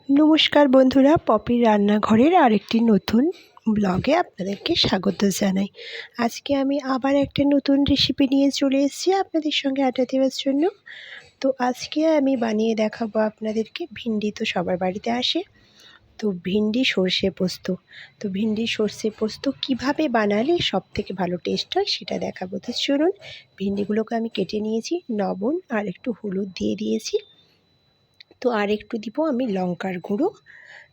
নমস্কার বন্ধুরা, পপির রান্নাঘরের আরেকটি নতুন ব্লগে আপনাদেরকে স্বাগত জানাই। আজকে আমি আবার একটা নতুন রেসিপি নিয়ে চলে এসেছি আপনাদের সঙ্গে আড্ডা দেওয়ার জন্য। তো আজকে আমি বানিয়ে দেখাবো আপনাদেরকে, ভিন্ডি তো সবার বাড়িতে আসে, তো ভিন্ডি সর্ষে পোস্ত। তো ভিন্ডি সর্ষে পোস্ত কিভাবে বানালে সবথেকে ভালো টেস্ট হয় সেটা দেখাবো। তো চলুন, ভিন্ডিগুলোকে আমি কেটে নিয়েছি, লবণ আর একটু হলুদ দিয়ে দিয়েছি। তো আর একটু দিব আমি লঙ্কার গুঁড়ো।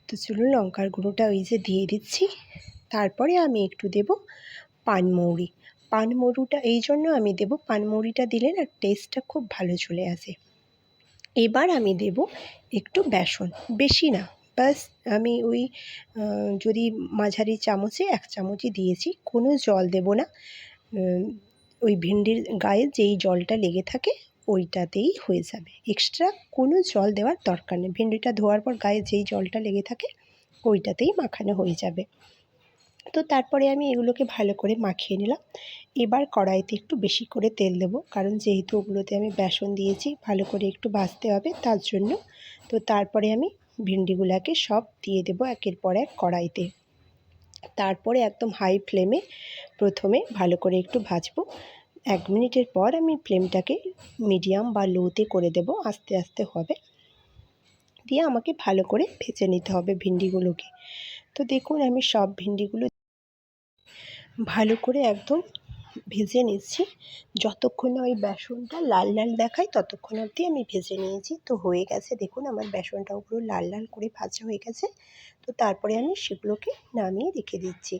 তো চলুন, লঙ্কার গুঁড়োটা ওই যে দিয়ে দিচ্ছি। তারপরে আমি একটু দেব পানমৌরি। পানমৌরিটা এই জন্য আমি দেব, পানমৌরিটা দিলে না টেস্টটা খুব ভালো চলে আসে। এবার আমি দেব একটু বেসন, বেশি না, বাস আমি ওই যদি মাঝারি চামচে 1 চামচই দিয়েছি, কোনো জল দেব না। ওই ভিন্ডির গায়ে যেই জলটা লেগে থাকে ওইটাতেই হয়ে যাবে, এক্সট্রা কোনো জল দেওয়ার দরকার নেই। ভিন্ডিটা ধোয়ার পর গায়ে যেই জলটা লেগে থাকে ওইটাতেই মাখানো হয়ে যাবে। তো তারপরে আমি এগুলোকে ভালো করে মাখিয়ে নিলাম। এবার কড়াইতে একটু বেশি করে তেল দেবো, কারণ যেহেতু ওগুলোতে আমি বেসন দিয়েছি, ভালো করে একটু ভাজতে হবে তার জন্য। তো তারপরে আমি ভিন্ডিগুলোকে সব দিয়ে দেবো একের পর এক কড়াইতে। তারপরে একদম হাই ফ্লেমে প্রথমে ভালো করে একটু ভাজবো। 1 মিনিটের পর আমি ফ্লেমটাকে মিডিয়াম বা লোতে করে দেব, আস্তে আস্তে হবে, দিয়ে আমাকে ভালো করে ভেজে নিতে হবে ভিন্ডিগুলোকে। তো দেখুন, আমি সব ভিন্ডিগুলো ভালো করে একদম ভেজে নিচ্ছি। যতক্ষণ না ওই বেসনটা লাল লাল দেখায় ততক্ষণ অবধি আমি ভেজে নিয়েছি। তো হয়ে গেছে, দেখুন আমার বেসনটাও পুরো লাল লাল করে ভাজা হয়ে গেছে। তো তারপরে আমি সেগুলোকে নামিয়ে রেখে দিচ্ছি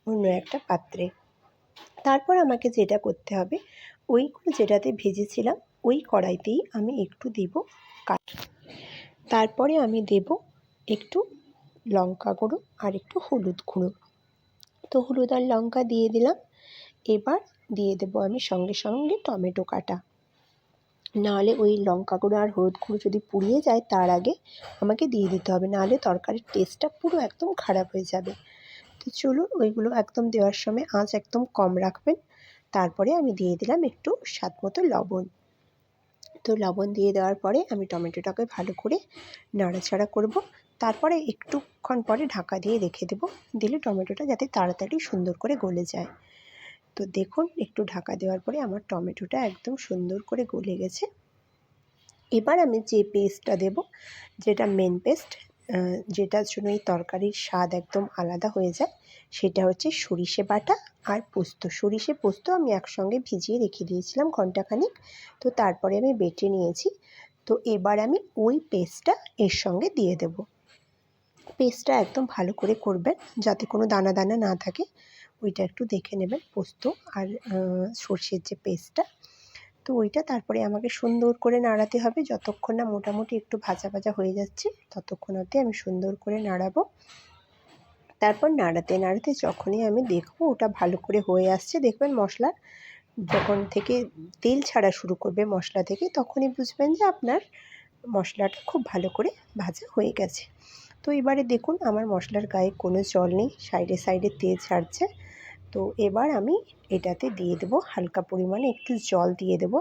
অন্য একটা পাত্রে। তারপর আমাকে যেটা করতে হবে, ওইগুলো যেটাতে ভেজেছিলাম ওই কড়াইতেই আমি একটু দেব তারপরে আমি দেব একটু লঙ্কা গুঁড়ো আর একটু হলুদ গুঁড়ো। তো হলুদ আর লঙ্কা দিয়ে দিলাম। এবার দিয়ে দেব আমি সঙ্গে সঙ্গে টমেটো কাটা, নাহলে ওই লঙ্কা গুঁড়ো আর হলুদ গুঁড়ো যদি পুড়িয়ে যায় তার আগে আমাকে দিয়ে দিতে হবে, নাহলে তরকারির টেস্টটা পুরো একদম খারাপ হয়ে যাবে। তো চলুন, ওইগুলো একদম দেওয়ার সময় আঁচ একদম কম রাখবেন। তারপরে আমি দিয়ে দিলাম একটু স্বাদ মতো লবণ। তো লবণ দিয়ে দেওয়ার পরে আমি টমেটোটাকে ভালো করে নাড়াচাড়া করব। তারপরে একটুক্ষণ পরে ঢাকা দিয়ে রেখে দেব, দিলে টমেটোটা যাতে তাড়াতাড়ি সুন্দর করে গলে যায়। তো দেখুন, একটু ঢাকা দেওয়ার পরে আমার টমেটোটা একদম সুন্দর করে গলে গেছে। এবার আমি যে পেস্টটা দেব, যেটা মেন পেস্ট, যেটার জন্য এই তরকারির স্বাদ একদম আলাদা হয়ে যায়, সেটা হচ্ছে সরিষে বাটা আর পোস্ত। সরিষে পোস্ত আমি একসঙ্গে ভিজিয়ে রেখে দিয়েছিলাম ঘণ্টাখানিক, তো তারপরে আমি বেটে নিয়েছি। তো এবার আমি ওই পেস্টটা এর সঙ্গে দিয়ে দেব। পেস্টটা একদম ভালো করে করবেন যাতে কোনো দানা দানা না থাকে, ওইটা একটু দেখে নেবেন, পোস্ত আর সর্ষের যে পেস্টটা। তো ওইটা তারপরে আমাকে সুন্দর করে নাড়াতে হবে, যতক্ষণ না মোটামুটি একটু ভাজা ভাজা হয়ে যাচ্ছে ততক্ষণ অবধি আমি সুন্দর করে নাড়াবো। তারপর নাড়াতে নাড়াতে যখনই আমি দেখব ওটা ভালো করে হয়ে আসছে, দেখবেন মশলার যখন থেকে তেল ছাড়া শুরু করবে মশলা থেকে, তখনই বুঝবেন যে আপনার মশলাটা খুব ভালো করে ভাজা হয়ে গেছে। তো এবারে দেখুন, আমার মশলার গায়ে কোনো জল নেই, সাইডে সাইডে তেল ছাড়ছে। তো এবার আমি এটাতে দিয়ে দেবো হালকা পরিমাণে একটু জল দিয়ে দেব।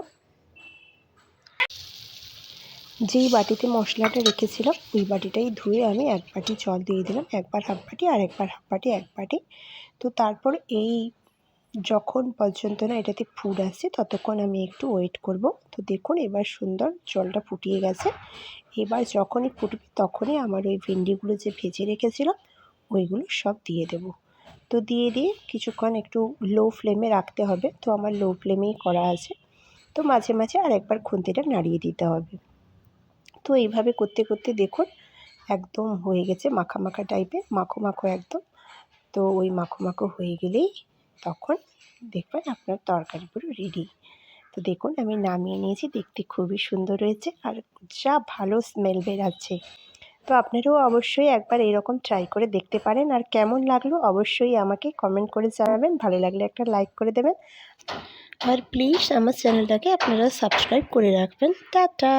যেই বাটিতে মশলাটা রেখেছিলাম ওই বাটিটাই ধুয়ে আমি 1 বাটি জল দিয়ে দিলাম, একবার হাফ বাটি আর একবার হাফ বাটি 1 বাটি। তো তারপর এই যখন পর্যন্ত না এটাতে ফুড আসছে ততক্ষণ আমি একটু ওয়েট করব। তো দেখুন, এবার সুন্দর জলটা ফুটিয়ে গেছে। এবার যখনই ফুটবে তখনই আমার ওই ভিন্ডিগুলো যে ভেজে রেখেছিলাম ওইগুলো সব দিয়ে দেব। তো দিয়ে কিছুক্ষণ একটু লো ফ্লেমে রাখতে হবে। তো আমার লো ফ্লেমেই করা আছে। তো মাঝে মাঝে আর একবার খুন্তিটা নাড়িয়ে দিতে হবে। তো এইভাবে করতে করতে দেখুন একদম হয়ে গেছে মাখা মাখা টাইপের, মাখো মাখো একদম। তো ওই মাখো মাখো হয়ে গেলেই তখন দেখবেন আপনার তরকারি পুরো রেডি। তো দেখুন আমি নামিয়ে নিয়েছি, দেখতে খুবই সুন্দর হয়েছে আর যা ভালো স্মেল বেরাচ্ছে। তো আপনারাও অবশ্যই একবার এরকম ট্রাই করে দেখতে পারেন, আর কেমন লাগলো অবশ্যই আমাকে কমেন্ট করে জানাবেন। ভালো লাগলে একটা লাইক করে দেবেন, আর প্লিজ আমার চ্যানেলটাকে আপনারা সাবস্ক্রাইব করে রাখবেন। টাটা।